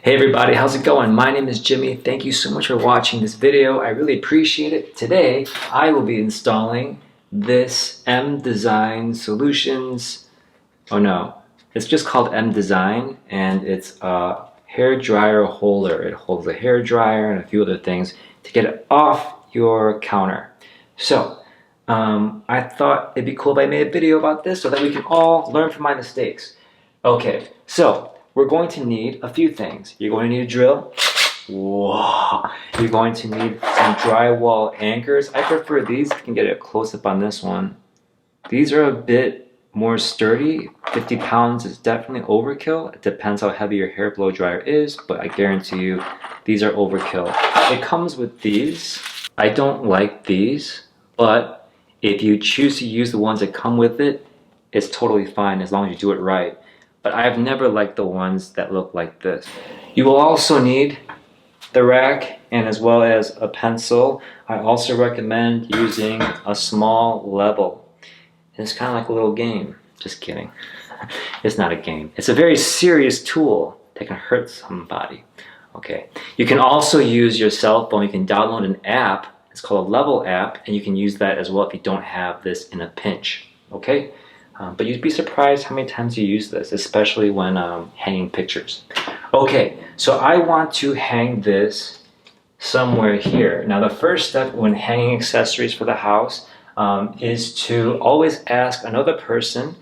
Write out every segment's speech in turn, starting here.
Hey everybody, how's it going? My name is Jimmy. Thank you so much for watching this video. I really appreciate it. Today, I will be installing this M Design Solutions. Oh no, it's just called M Design, and it's a hair dryer holder. It holds a hair dryer and a few other things to get it off your counter. So, I thought it'd be cool if I made a video about this so that we can all learn from my mistakes. Okay, so we're going to need a few things. You're going to need a drill. Whoa. You're going to need some drywall anchors. I prefer these. You can get a close-up on this one. These are a bit more sturdy. 50 pounds is definitely overkill. It depends how heavy your hair blow dryer is, but I guarantee you these are overkill. It comes with these. I don't like these, but if you choose to use the ones that come with it, it's totally fine as long as you do it right. But I've never liked the ones that look like this. You will also need the rack and as well as a pencil. I also recommend using a small level. It's kind of like a little game. Just kidding. It's not a game. It's a very serious tool that can hurt somebody. Okay. You can also use your cell phone. You can download an app. It's called a level app, and you can use that as well if you don't have this in a pinch. Okay. But you'd be surprised how many times you use this, especially when hanging pictures. Okay, so I want to hang this somewhere here. Now the first step when hanging accessories for the house is to always ask another person,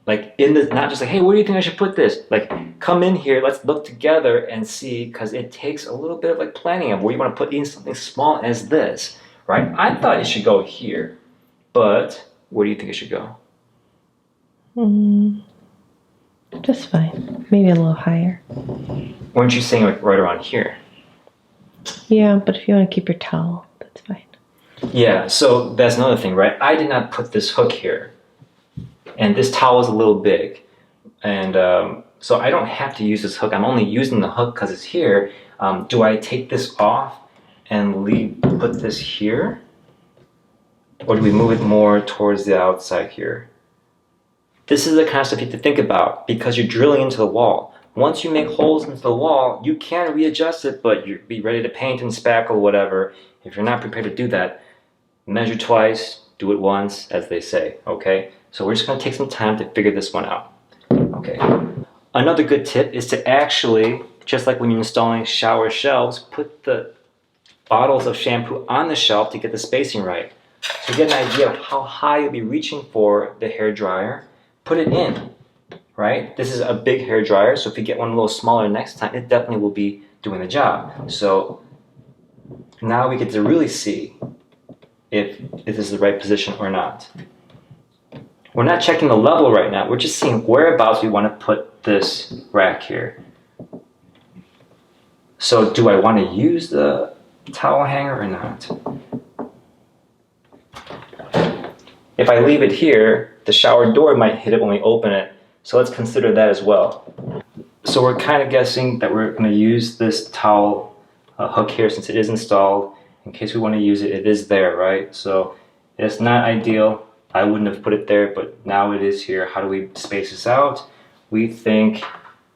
like not just like, hey, where do you think I should put this? Like, come in here, let's look together and see, because it takes a little bit of like planning of where you want to put in something small as this, right? I thought it should go here, but where do you think it should go? Just fine. Maybe a little higher. Weren't you saying like right around here? Yeah, but if you want to keep your towel, that's fine. Yeah, so that's another thing, right? I did not put this hook here. And this towel is a little big. And so I don't have to use this hook. I'm only using the hook because it's here. Do I take this off and put this here? Or do we move it more towards the outside here? This is the kind of stuff you have to think about because you're drilling into the wall. Once you make holes into the wall, you can readjust it, but you'll be ready to paint and spackle, whatever. If you're not prepared to do that, measure twice, do it once, as they say, okay? So we're just gonna take some time to figure this one out, okay? Another good tip is to actually, just like when you're installing shower shelves, put the bottles of shampoo on the shelf to get the spacing right. So you get an idea of how high you'll be reaching for the hair dryer. Put it in, right? This is a big hair dryer, so if you get one a little smaller next time, it definitely will be doing the job. So now we get to really see if this is the right position or not. We're not checking the level right now. We're just seeing whereabouts we want to put this rack here. So do I want to use the towel hanger or not? If I leave it here, the shower door might hit it when we open it. So let's consider that as well. So we're kind of guessing that we're going to use this towel hook here since it is installed. In case we want to use it, it is there, right? So it's not ideal. I wouldn't have put it there, but now it is here. How do we space this out? We think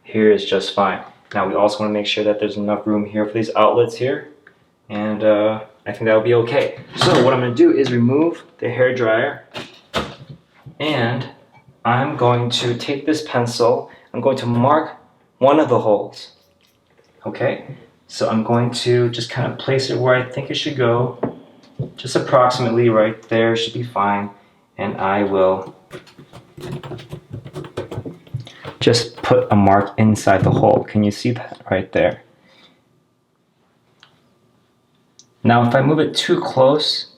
here is just fine. Now we also want to make sure that there's enough room here for these outlets here. And I think that'll be okay. So what I'm going to do is remove the hair dryer. And I'm going to take this pencil, I'm going to mark one of the holes. Okay, so I'm going to just kind of place it where I think it should go. Just approximately right there should be fine. And I will just put a mark inside the hole. Can you see that right there? Now if I move it too close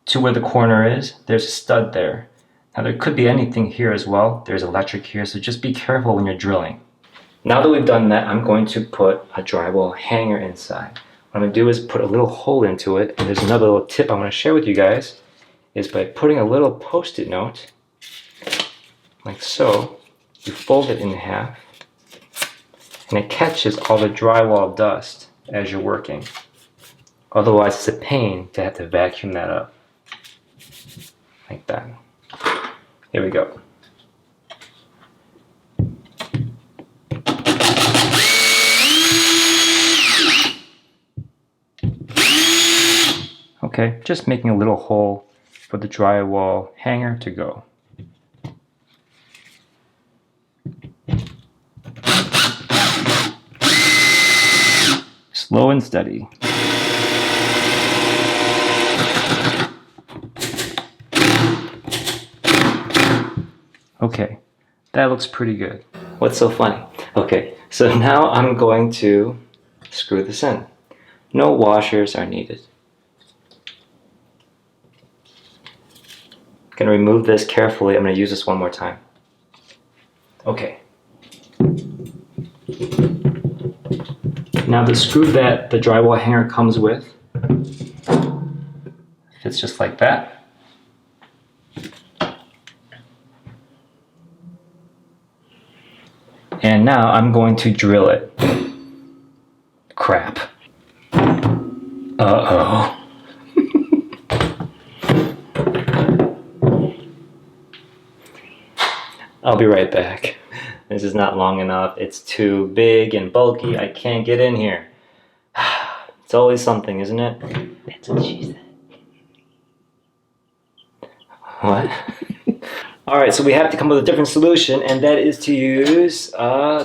to where the corner is, there's a stud there. Now there could be anything here as well. There's electric here, so just be careful when you're drilling. Now that we've done that, I'm going to put a drywall hanger inside. What I'm going to do is put a little hole into it, and there's another little tip I want to share with you guys, is by putting a little post-it note, like so, you fold it in half, and it catches all the drywall dust as you're working. Otherwise, it's a pain to have to vacuum that up, like that. Here we go. Okay, just making a little hole for the drywall hanger to go. Slow and steady. Okay, that looks pretty good. What's so funny? Okay, so now I'm going to screw this in. No washers are needed. I'm going to remove this carefully. I'm going to use this one more time. Okay. Now the screw that the drywall hanger comes with fits just like that. And now I'm going to drill it. Crap. Uh-oh. I'll be right back. This is not long enough. It's too big and bulky. I can't get in here. It's always something, isn't it? That's what she said. What? Alright, so we have to come up with a different solution, and that is to use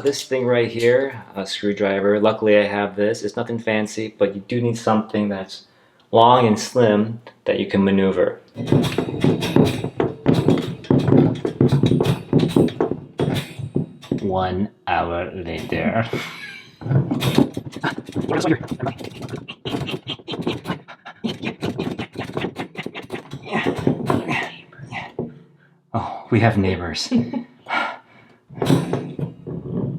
this thing right here, a screwdriver. Luckily I have this. It's nothing fancy, but you do need something that's long and slim that you can maneuver. 1 hour later. Oh, we have neighbors.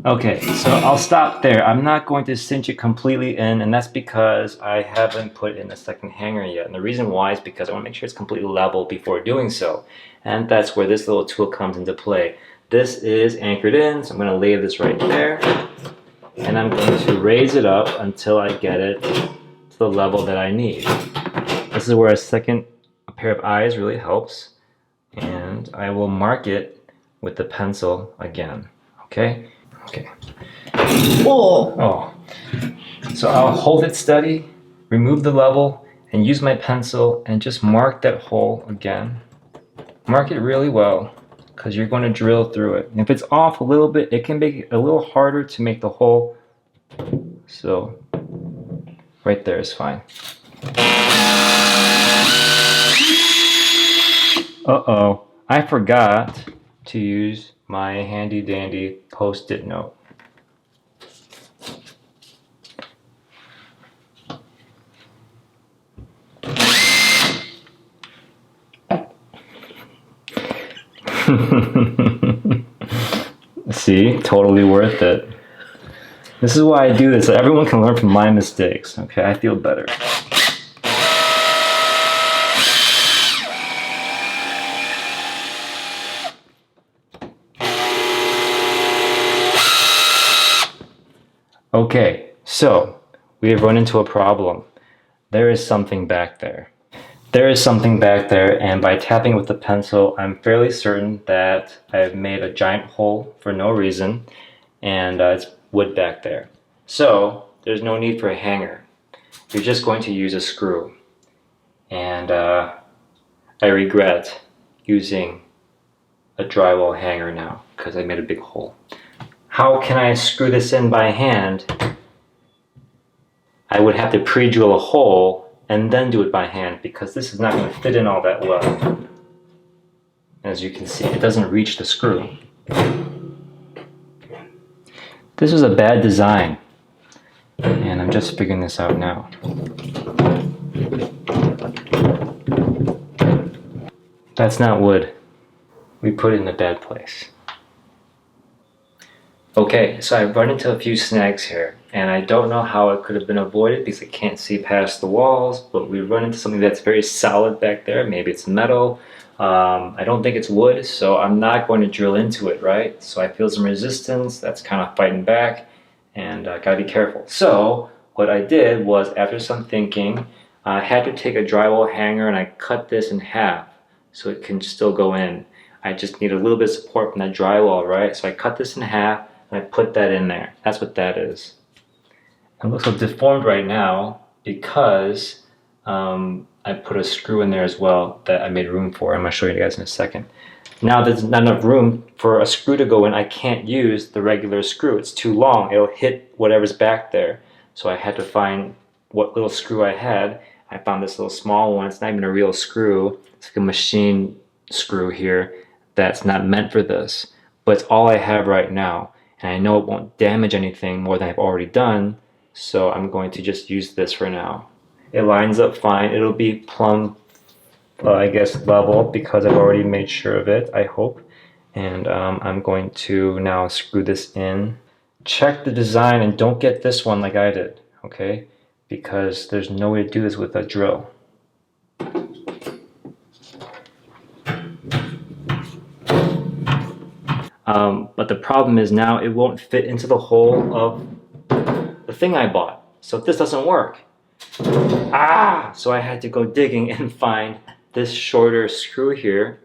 Okay, so I'll stop there. I'm not going to cinch it completely in, and that's because I haven't put in a second hanger yet. And the reason why is because I want to make sure it's completely level before doing so. And that's where this little tool comes into play. This is anchored in, so I'm going to lay this right there. And I'm going to raise it up until I get it to the level that I need. This is where a pair of eyes really helps. And I will mark it with the pencil again. Okay? Okay. Whoa! Oh. So I'll hold it steady, remove the level, and use my pencil and just mark that hole again. Mark it really well, because you're going to drill through it. And if it's off a little bit, it can make it a little harder to make the hole. So right there is fine. Uh-oh, I forgot to use my handy dandy post-it note. See, totally worth it. This is why I do this, so everyone can learn from my mistakes. Okay, I feel better. Okay, so we have run into a problem. There is something back there. There is something back there, and by tapping with the pencil, I'm fairly certain that I've made a giant hole for no reason, and it's wood back there. So there's no need for a hanger. You're just going to use a screw. And I regret using a drywall hanger now because I made a big hole. How can I screw this in by hand? I would have to pre-drill a hole and then do it by hand because this is not going to fit in all that well. As you can see, it doesn't reach the screw. This was a bad design, and I'm just figuring this out now. That's not wood. We put it in a bad place. Okay, so I've run into a few snags here, and I don't know how it could have been avoided because I can't see past the walls, but we run into something that's very solid back there. Maybe it's metal. I don't think it's wood, so I'm not going to drill into it, right? So I feel some resistance. That's kind of fighting back, and I gotta be careful. So what I did was, after some thinking, I had to take a drywall hanger and I cut this in half so it can still go in. I just need a little bit of support from that drywall, right? So I cut this in half and I put that in there. That's what that is. It looks so deformed right now because I put a screw in there as well that I made room for. I'm going to show you guys in a second. Now there's not enough room for a screw to go in. I can't use the regular screw. It's too long. It'll hit whatever's back there. So I had to find what little screw I had. I found this little small one. It's not even a real screw. It's like a machine screw here that's not meant for this. But it's all I have right now. And I know it won't damage anything more than I've already done. So I'm going to just use this for now. It lines up fine. It'll be plumb, I guess, level because I've already made sure of it, I hope. And I'm going to now screw this in. Check the design and don't get this one like I did, okay? Because there's no way to do this with a drill. But the problem is now it won't fit into the hole of the thing I bought. So this doesn't work. So I had to go digging and find this shorter screw here.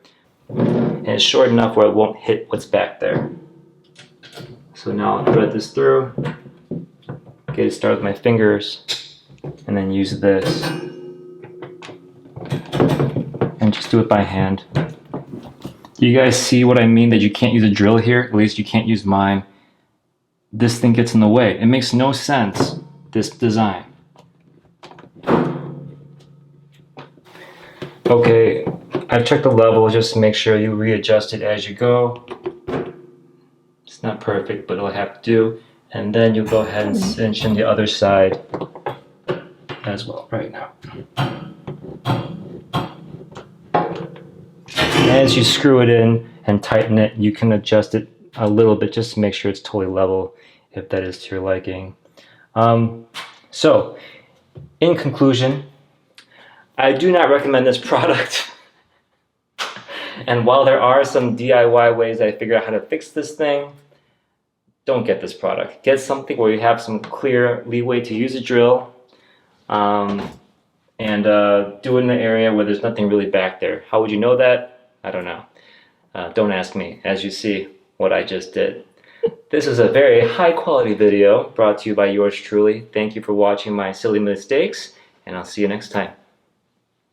And it's short enough where it won't hit what's back there. So now I'll thread this through, get it started with my fingers, and then use this. And just do it by hand. You guys see what I mean that you can't use a drill here? At least you can't use mine. This thing gets in the way. It makes no sense, this design. Okay, I've checked the level just to make sure you readjust it as you go. It's not perfect, but it'll have to do. And then you'll go ahead and cinch in the other side as well right now. As you screw it in and tighten it, you can adjust it a little bit just to make sure it's totally level if that is to your liking. So, in conclusion, I do not recommend this product. And while there are some DIY ways I figured out how to fix this thing, don't get this product. Get something where you have some clear leeway to use a drill and do it in an area where there's nothing really back there. How would you know that? I don't know. Don't ask me, as you see what I just did. This is a very high quality video brought to you by yours truly. Thank you for watching my silly mistakes, and I'll see you next time.